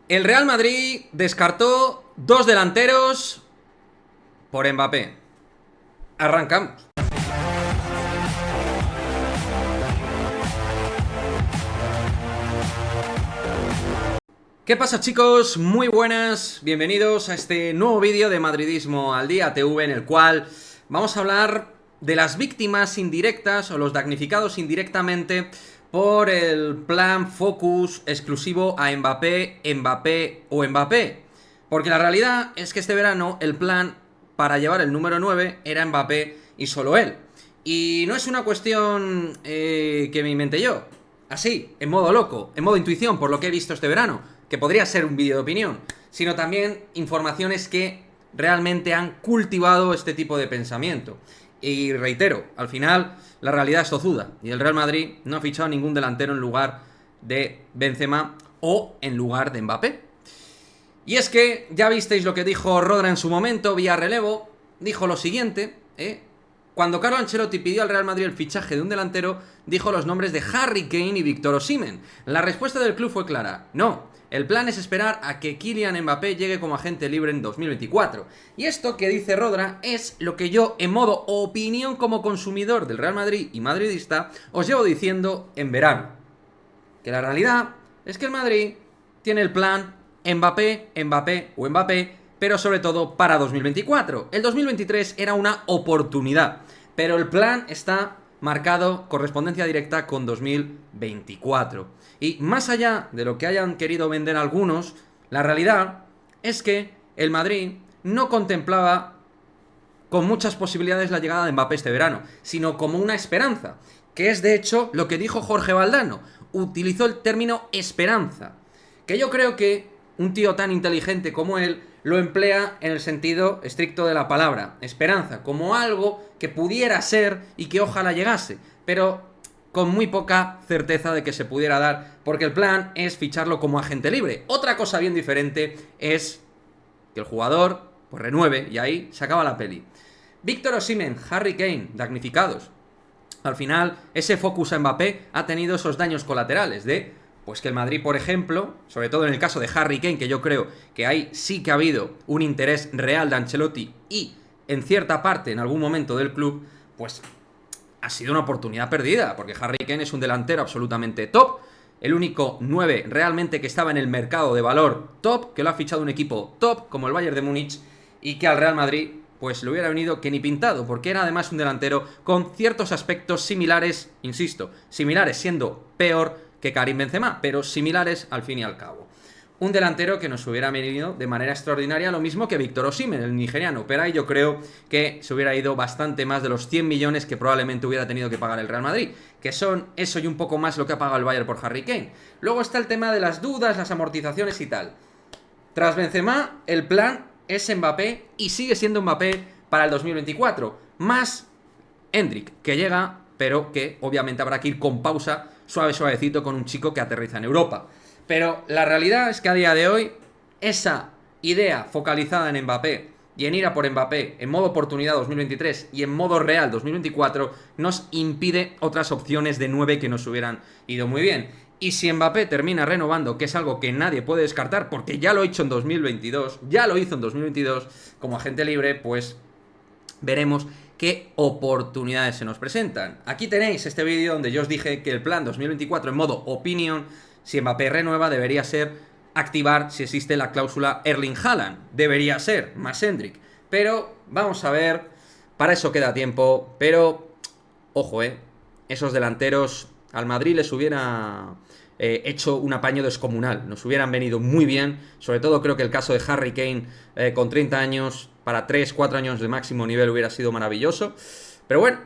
El Real Madrid descartó dos delanteros por Mbappé. Arrancamos. ¿Qué pasa, chicos? Muy buenas, bienvenidos a este nuevo vídeo de Madridismo al Día TV, en el cual vamos a hablar de las víctimas indirectas o los damnificados indirectamente por el plan Focus exclusivo a Mbappé, Mbappé o Mbappé. Porque la realidad es que este verano el plan para llevar el número 9 era Mbappé y solo él. Y no es una cuestión que me inventé yo, así, en modo loco, en modo intuición, por lo que he visto este verano, que podría ser un vídeo de opinión, sino también informaciones que realmente han cultivado este tipo de pensamiento. Y reitero, al final la realidad es tozuda y el Real Madrid no ha fichado ningún delantero en lugar de Benzema o en lugar de Mbappé. Y es que ya visteis lo que dijo Rodra en su momento, vía relevo. Dijo lo siguiente, cuando Carlo Ancelotti pidió al Real Madrid el fichaje de un delantero, dijo los nombres de Harry Kane y Víctor Osimhen. La respuesta del club fue clara: no. El plan es esperar a que Kylian Mbappé llegue como agente libre en 2024. Y esto que dice Rodra es lo que yo, en modo opinión como consumidor del Real Madrid y madridista, os llevo diciendo en verano. Que la realidad es que el Madrid tiene el plan Mbappé, Mbappé o Mbappé, pero sobre todo para 2024. El 2023 era una oportunidad, pero el plan está marcado correspondencia directa con 2024. Y más allá de lo que hayan querido vender algunos, la realidad es que el Madrid no contemplaba con muchas posibilidades la llegada de Mbappé este verano, sino como una esperanza, que es de hecho lo que dijo Jorge Valdano. Utilizó el término esperanza, que yo creo que un tío tan inteligente como él lo emplea en el sentido estricto de la palabra, esperanza, como algo que pudiera ser y que ojalá llegase, pero con muy poca certeza de que se pudiera dar, porque el plan es ficharlo como agente libre. Otra cosa bien diferente es que el jugador pues renueve y ahí se acaba la peli. Víctor Osimhen, Harry Kane, damnificados. Al final, ese focus a Mbappé ha tenido esos daños colaterales de, pues que el Madrid, por ejemplo, sobre todo en el caso de Harry Kane, que yo creo que ahí sí que ha habido un interés real de Ancelotti y en cierta parte, en algún momento del club, pues ha sido una oportunidad perdida, porque Harry Kane es un delantero absolutamente top, el único 9 realmente que estaba en el mercado de valor top, que lo ha fichado un equipo top como el Bayern de Múnich, y que al Real Madrid pues le hubiera venido que ni pintado, porque era además un delantero con ciertos aspectos similares, insisto, similares siendo peor que Karim Benzema, pero similares al fin y al cabo. Un delantero que nos hubiera venido de manera extraordinaria, lo mismo que Víctor Osimhen, el nigeriano, pero ahí yo creo que se hubiera ido bastante más de los 100 millones que probablemente hubiera tenido que pagar el Real Madrid, que son eso y un poco más lo que ha pagado el Bayern por Harry Kane. Luego está el tema de las dudas, las amortizaciones y tal. Tras Benzema, el plan es Mbappé y sigue siendo Mbappé para el 2024, más Endrick, que llega, pero que obviamente habrá que ir con pausa, suavecito, con un chico que aterriza en Europa. Pero la realidad es que a día de hoy, esa idea focalizada en Mbappé y en ir a por Mbappé en modo oportunidad 2023 y en modo real 2024 nos impide otras opciones de 9 que nos hubieran ido muy bien. Y si Mbappé termina renovando, que es algo que nadie puede descartar porque ya lo ha hecho en 2022, ya lo hizo en 2022 como agente libre, pues veremos qué oportunidades se nos presentan. Aquí tenéis este vídeo donde yo os dije que el plan 2024 en modo opinión, si Mbappé renueva, debería ser activar si existe la cláusula Erling Haaland. Debería ser, más Endrick. Pero vamos a ver, para eso queda tiempo. Pero, ojo, esos delanteros al Madrid les hubiera hecho un apaño descomunal. Nos hubieran venido muy bien. Sobre todo creo que el caso de Harry Kane con 30 años, para 3-4 años de máximo nivel hubiera sido maravilloso. Pero bueno,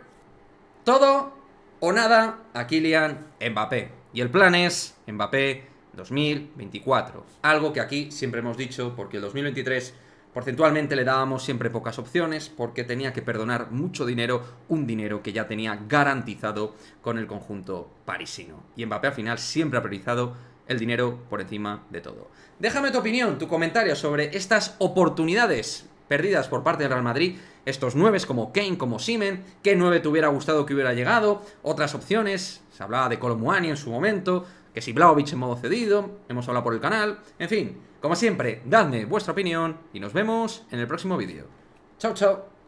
todo o nada a Kylian Mbappé. Y el plan es Mbappé 2024. Algo que aquí siempre hemos dicho, porque el 2023 porcentualmente le dábamos siempre pocas opciones, porque tenía que perdonar mucho dinero, un dinero que ya tenía garantizado con el conjunto parisino. Y Mbappé al final siempre ha priorizado el dinero por encima de todo. Déjame tu opinión, tu comentario sobre estas oportunidades perdidas por parte del Real Madrid, estos 9 como Kane, como Osimhen, qué 9 te hubiera gustado que hubiera llegado, otras opciones, se hablaba de Kolo Muani en su momento, que si Vlahovic en modo cedido, hemos hablado por el canal, en fin, como siempre, dadme vuestra opinión y nos vemos en el próximo vídeo. Chao, chao.